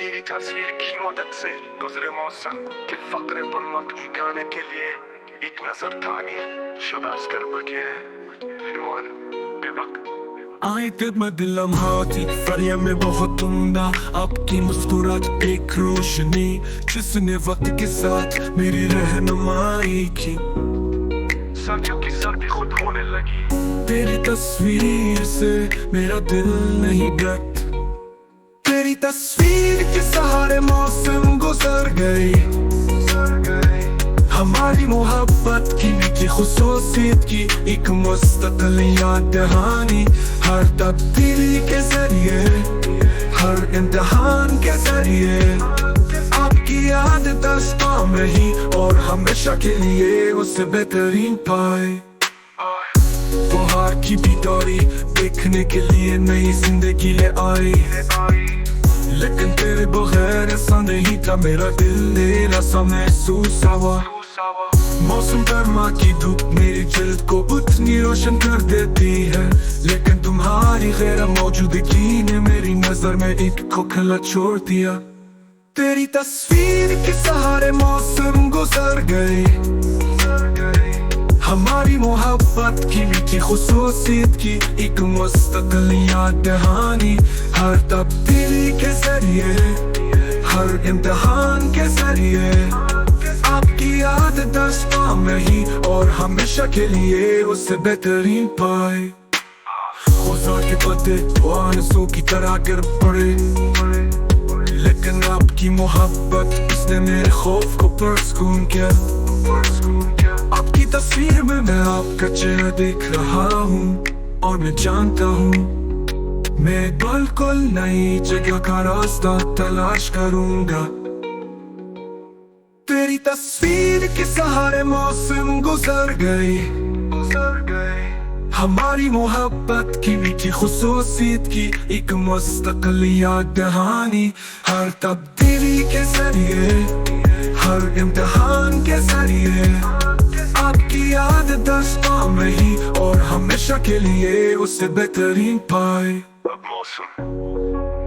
तेरी तस्वीर की मदद से गुजरे मौसम के फक्रे पर मत गाने के लिए एक नजर थामी शबाश कर बके फिर बेवक्त आए खिदमत लम्हाती फरिया में बहुत उम्दा आपकी मुस्कुराहट एक रोशनी जिसने वक्त के साथ मेरी रहनुमाई की। सर्दियों की सर्दी खुद होने लगी तेरी तस्वीर से मेरा दिल नहीं गत, तेरी तस्वीर के सहारे मौसम गुजर गई। हमारी मोहब्बत की मीठी खुसूसियत की एक मुस्तकिल याद दहानी, हर तब्दीली के जरिए हर इम्तिहान के जरिए आपकी याद दस्तां में ही और हमेशा के लिए उसे बेहतरीन पाए। वो हार की भी दौड़ी देखने के लिए नई जिंदगी ले आई, लेकिन तेरे बगैर ऐसा नहीं था मेरा दिल, तेरा सा महसूस हुआ। मौसम गर्मा की धूप मेरी जिल्द को उतनी रोशन कर देती है, लेकिन तुम्हारी गैर मौजूदगी ने मेरी नजर में एक खोखला छोड़ दिया। तेरी तस्वीर के सहारे मौसम गुजर गए, हमारी मोहब्बत की मीठी खुसूसियत की एक मुस्तकिल याद दहानी, हर तब्दीली के जरिए हर इम्तिहान के जरिए आपकी याद दस्तां में ही और हमेशा के लिए उसे बेहतरीन पाए। खुदा के पत्ते वो आंसू की तरह गिर पड़े, लेकिन आपकी मोहब्बत इसने मेरे खौफ को पुरस्कून किया। आपकी तस्वीर में मैं आपका चेहरा देख रहा हूँ और मैं जानता हूँ मैं बिल्कुल नई जगह का रास्ता तलाश करूंगा। तेरी तस्वीर के सहारे मौसम गुजर गए, हमारी मोहब्बत की मीठी खुसूसियत की एक मुस्तकिल याद दहानी, हर तब्दीली के जरिए हर इम्तिहान के जरिए आपकी याद दस्तां में ही और हमेशा के लिए उसे बेहतरीन पाए। अब मौसम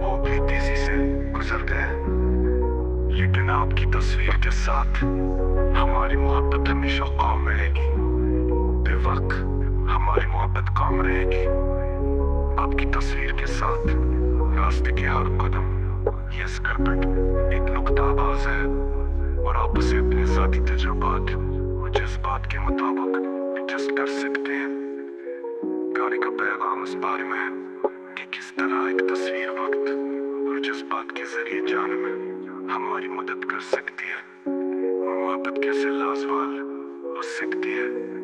वो भी तेजी से गुजर गए, लेकिन आपकी तस्वीर के साथ हमारी मोहब्बत हमेशा कायम रहेगी। बेवक्त हमारी मोहब्बत कायम रहेगी। आपकी तस्वीर के साथ रास्ते के हर कदम ये स्कर्पेट एक नुक्ता आवाज है, और आप उसे अपने ज़ाती तजुर्बात और जज्बात के मुताबिक एडजस्ट कर सकते हैं। गाने का पैगाम इस बारे में है कि किस तरह एक तस्वीर वक्त और जज्बात के जरिए जाने में हमारी मदद कर सकती है, और मोहब्बत कैसे लाजवाब हो सकती है।